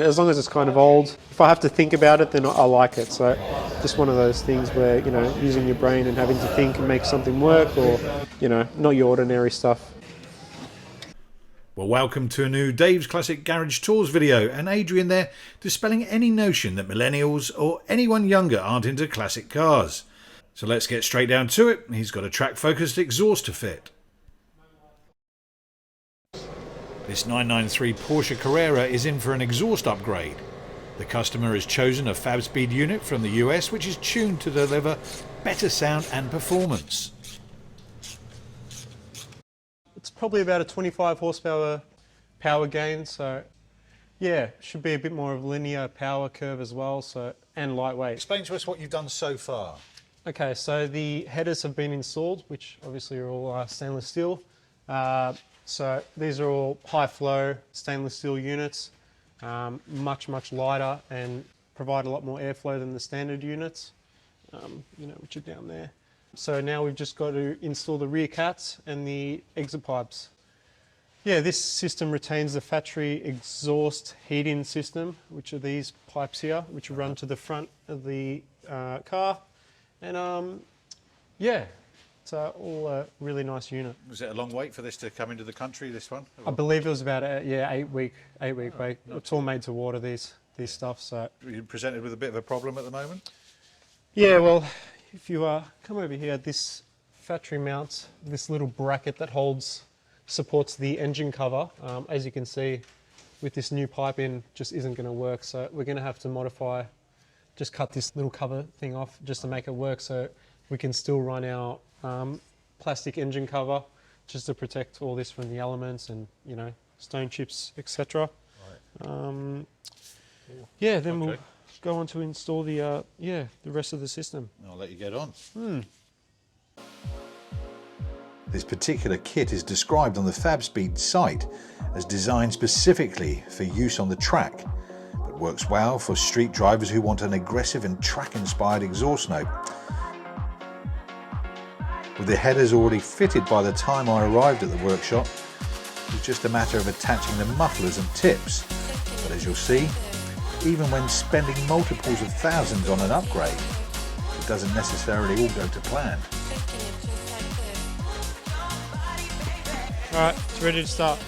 As long as it's kind of old, if I have to think about it, then I like it. So just one of those things where, you know, using your brain and having to think and make something work, or, you know, not your ordinary stuff. Well, welcome to a new Dave's Classic Garage Tours video, and Adrian there dispelling any notion that millennials or anyone younger aren't into classic cars. So let's get straight down to it. He's got a track-focused exhaust to fit. This 993 Porsche Carrera is in for an exhaust upgrade. The customer has chosen a Fabspeed unit from the US which is tuned to deliver better sound and performance. It's probably about a 25 horsepower power gain, so yeah, should be a bit more of a linear power curve as well, so, and lightweight. Explain to us what you've done so far. Okay, so the headers have been installed, which obviously are all stainless steel. So these are all high flow stainless steel units, much lighter and provide a lot more airflow than the standard units, you know, which are down there. So now we've just got to install the rear cats and the exit pipes. Yeah, this system retains the factory exhaust heat-in system, which are these pipes here, which run to the front of the car. And yeah, it's all a really nice unit. Was it a long wait for this to come into the country, this one? I believe it was about a, yeah, 8 week wait. It's all made to order, these stuff. So You're presented with a bit of a problem at the moment? yeah, well, if you come over here, this factory mounts this little bracket that supports the engine cover. As you can see, with this new pipe in, just isn't going to work. So we're going to have to modify, just cut this little cover thing off just to make it work, so we can still run our plastic engine cover, just to protect all this from the elements and, you know, stone chips, etc. Right. Yeah, then we'll go on to install the the rest of the system. I'll let you get on. This particular kit is described on the Fabspeed site as designed specifically for use on the track, but works well for street drivers who want an aggressive and track-inspired exhaust note. With the headers already fitted by the time I arrived at the workshop, it was just a matter of attaching the mufflers and tips. But as you'll see, even when spending multiples of thousands on an upgrade, it doesn't necessarily all go to plan. Alright, it's ready to start.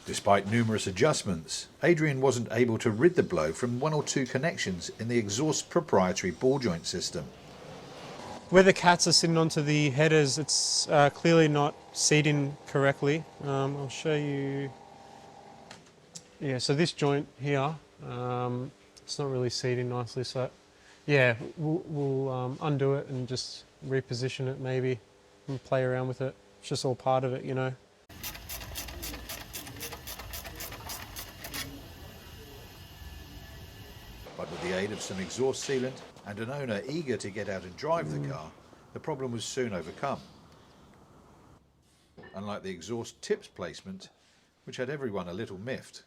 Despite numerous adjustments, Adrian wasn't able to rid the blow from one or two connections in the exhaust proprietary ball joint system. Where the cats are sitting onto the headers, it's clearly not seating correctly. I'll show you. Yeah, so this joint here, it's not really seating nicely. So yeah, we'll undo it and just reposition it maybe and play around with it. It's just all part of it, you know. But with the aid of some exhaust sealant and an owner eager to get out and drive the car, the problem was soon overcome. Unlike the exhaust tips placement, which had everyone a little miffed.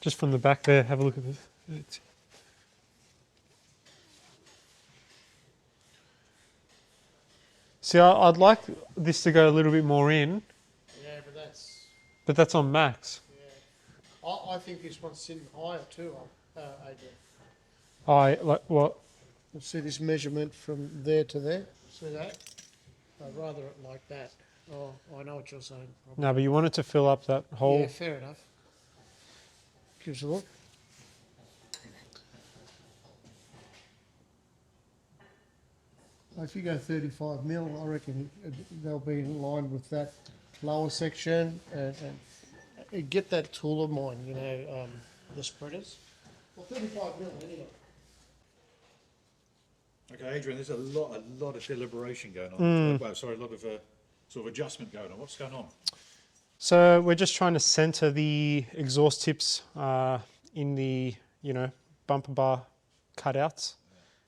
Just from the back there, have a look at this. See, I'd like this to go a little bit more in. Yeah, But that's on max. yeah. I think this one's sitting higher too, Adrian. Like what? See this measurement from there to there? See that? I'd rather it like that. Oh, I know what you're saying. No, but you want it to fill up that hole. Yeah, fair enough. Give us a look. If you go 35 mil, I reckon they'll be in line with that lower section and get that tool of mine, you know, the spreaders. Well, 35 mil anyway. Okay, Adrian, there's a lot of deliberation going on. Well, sorry, a lot of sort of adjustment going on. What's going on? So we're just trying to center the exhaust tips in the, you know, bumper bar cutouts.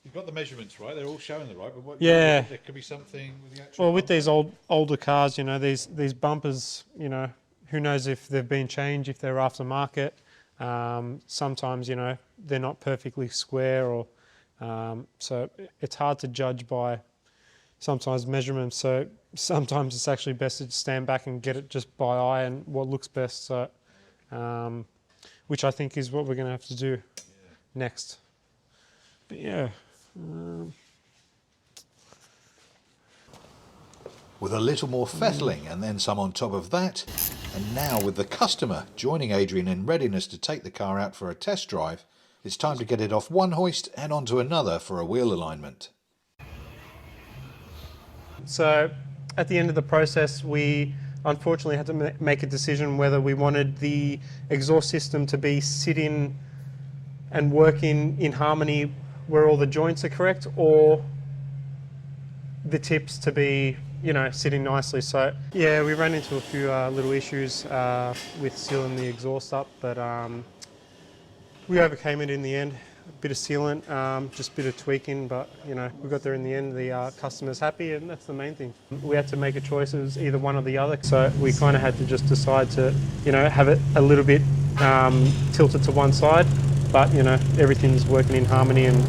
You've got the measurements right; they're all showing the right. But what, Yeah. There could be something with the actual. Well, with bumper. these older cars, you know, these bumpers, you know, who knows if they've been changed, if they're aftermarket. Sometimes, you know, they're not perfectly square, or so it's hard to judge by sometimes measurements. So sometimes it's actually best to stand back and get it just by eye and what looks best. So, which I think is what we're going to have to do next. But yeah. With a little more fettling and then some on top of that, and now with the customer joining Adrian in readiness to take the car out for a test drive, it's time to get it off one hoist and onto another for a wheel alignment. So at the end of the process, we unfortunately had to make a decision whether we wanted the exhaust system to be sitting and working in harmony where all the joints are correct, or the tips to be, you know, sitting nicely. So yeah, we ran into a few little issues with sealing the exhaust up, but we overcame it in the end. A bit of sealant, just a bit of tweaking, but you know, we got there in the end. The customer's happy, and that's the main thing. We had to make a choice. It was either one or the other. So we kind of had to just decide to, you know, have it a little bit tilted to one side, but you know, everything's working in harmony and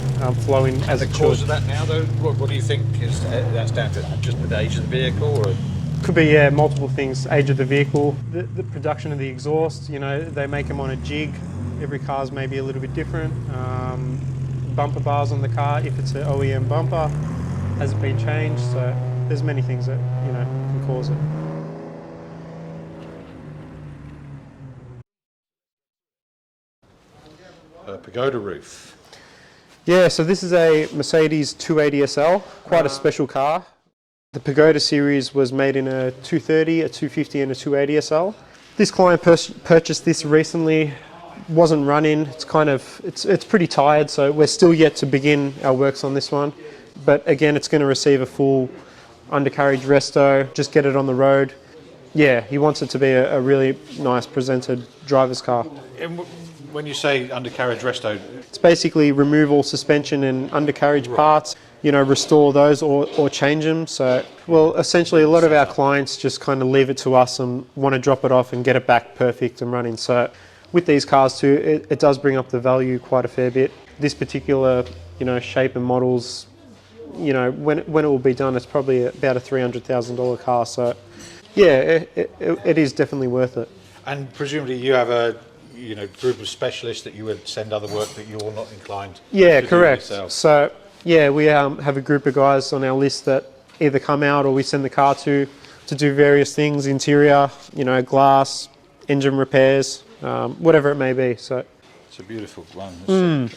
flowing as it should. The cause of that now, though, what do you think is that's down to? Just the age of the vehicle, or? Could be, yeah, multiple things. Age of the vehicle, the production of the exhaust. You know, they make them on a jig. Every car's maybe a little bit different. Bumper bars on the car, if it's an OEM bumper, has it been changed? So there's many things that, you know, can cause it. A Pagoda roof. Yeah, so this is a Mercedes 280 SL, quite a special car. The Pagoda series was made in a 230, a 250 and a 280 SL. This client purchased this recently, wasn't running, it's pretty tired, so we're still yet to begin our works on this one. But again, it's going to receive a full undercarriage resto, just get it on the road. Yeah, he wants it to be a really nice presented driver's car. And when you say undercarriage resto, It's basically remove all suspension and undercarriage parts, you know, restore those or change them. So, well, essentially a lot of our clients just kind of leave it to us and want to drop it off and get it back perfect and running. So with these cars too, it does bring up the value quite a fair bit. This particular, you know, shape and models, you know, when it will be done, it's probably about a $300,000 car. So yeah, it is definitely worth it. and presumably you have a group of specialists that you would send other work that you're not inclined. Yeah, to correct. Do yourself. So yeah, we have a group of guys on our list that either come out or we send the car to do various things, interior, you know, glass, engine repairs, whatever it may be. So it's a beautiful one.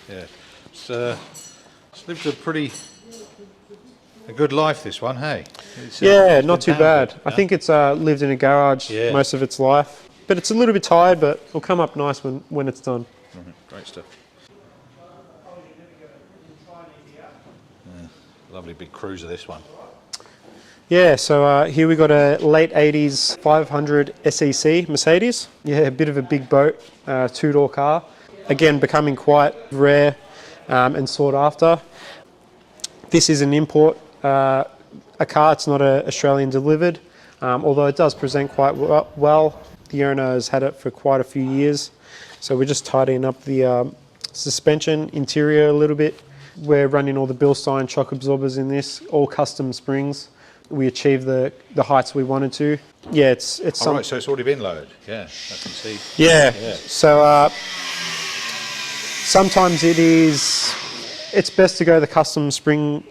Yeah, it's lived a good life, this one, hey? yeah, it's not too been bad. pampered, I think it's lived in a garage Yeah. most of its life, but it's a little bit tired, but it'll come up nice when it's done. Great stuff. Yeah, lovely big cruiser, this one. Yeah, so here we got a late 80s 500 SEC Mercedes. Yeah, a bit of a big boat, two-door car. Again, becoming quite rare and sought after. This is an import, a car. It's not Australian delivered, although it does present quite well. The owner has had it for quite a few years. So we're just tidying up the suspension interior a little bit. We're running all the Bilstein shock absorbers in this, all custom springs. we achieved the heights we wanted to. Yeah, it's All right, so it's already been lowered. Yeah, I can see. Yeah. Yeah. So sometimes it's best to go the custom spring,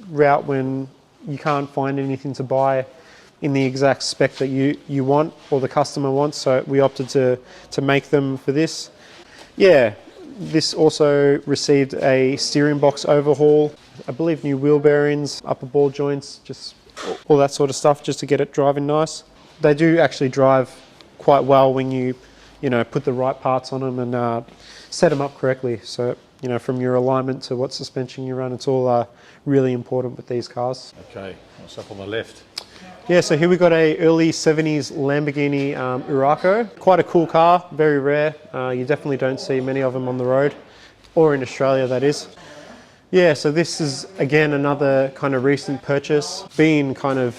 route when you can't find anything to buy in the exact spec that you want or the customer wants. So we opted to make them for this. Yeah. This also received a steering box overhaul, I believe new wheel bearings, upper ball joints, just all that sort of stuff, just to get it driving nice. They do actually drive quite well when you put the right parts on them and set them up correctly. So, from your alignment to what suspension you run, it's all really important with these cars. Okay, what's up on the left? Yeah, so here we got a early 70s Lamborghini Urraco. Quite a cool car, very rare. You definitely don't see many of them on the road, or in Australia that is. Yeah, so this is again another kind of recent purchase. Being kind of,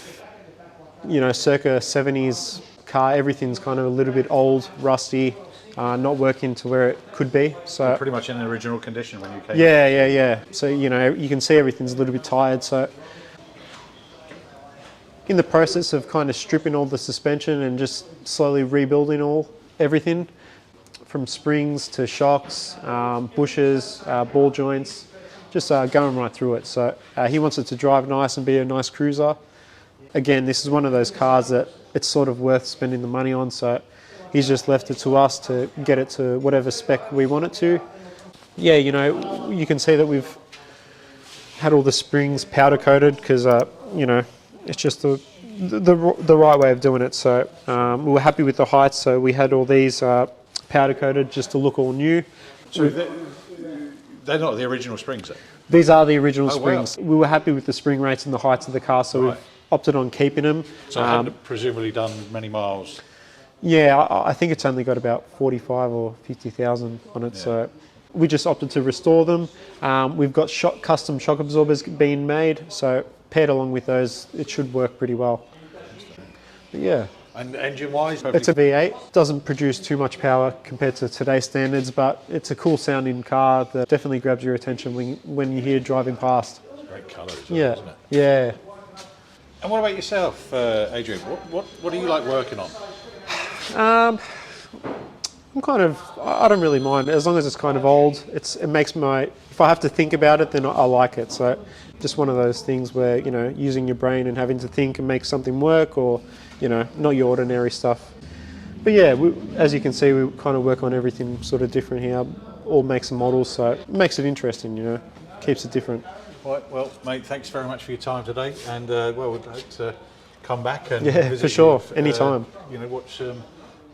circa 70s car, everything's kind of a little bit old, rusty, not working to where it could be. So pretty much in original condition when you came. Yeah. So, you can see everything's a little bit tired. So in the process of kind of stripping all the suspension and just slowly rebuilding everything from springs to shocks, bushes, ball joints, just going right through it. So he wants it to drive nice and be a nice cruiser. Again, this is one of those cars that it's sort of worth spending the money on. So he's just left it to us to get it to whatever spec we want it to. Yeah, you can see that we've had all the springs powder coated because, it's just the right way of doing it. So we were happy with the heights, so we had all these powder coated just to look all new. So they're not the original springs, though? These are the original wow. springs. We were happy with the spring rates and the heights of the car, so we've opted on keeping them. So I hadn't presumably done many miles? Yeah, I think it's only got about 45 or 50,000 on it, so we just opted to restore them. We've got custom shock absorbers being made, so paired along with those, it should work pretty well. But yeah. And engine-wise? It's a V8. Doesn't produce too much power compared to today's standards, but it's a cool sounding car that definitely grabs your attention when you hear driving past. It's a great colour as well, isn't it? Yeah. And what about yourself, Adrian? What do you like working on? I'm I don't really mind as long as it's kind of old. It makes if I have to think about it, then I like it. So just one of those things where using your brain and having to think and make something work, or not your ordinary stuff. But yeah, as you can see, we kind of work on everything sort of different here. All makes and models, so it makes it interesting. Keeps it different. Right, well, mate, thanks very much for your time today, and we'd like to come back and visit for sure, you, anytime.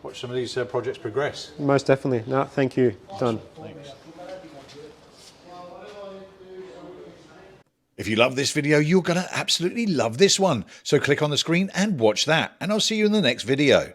Watch some of these projects progress. Most definitely. No, thank you. Awesome. Done. Thanks. If you love this video, you're going to absolutely love this one. So click on the screen and watch that, and I'll see you in the next video.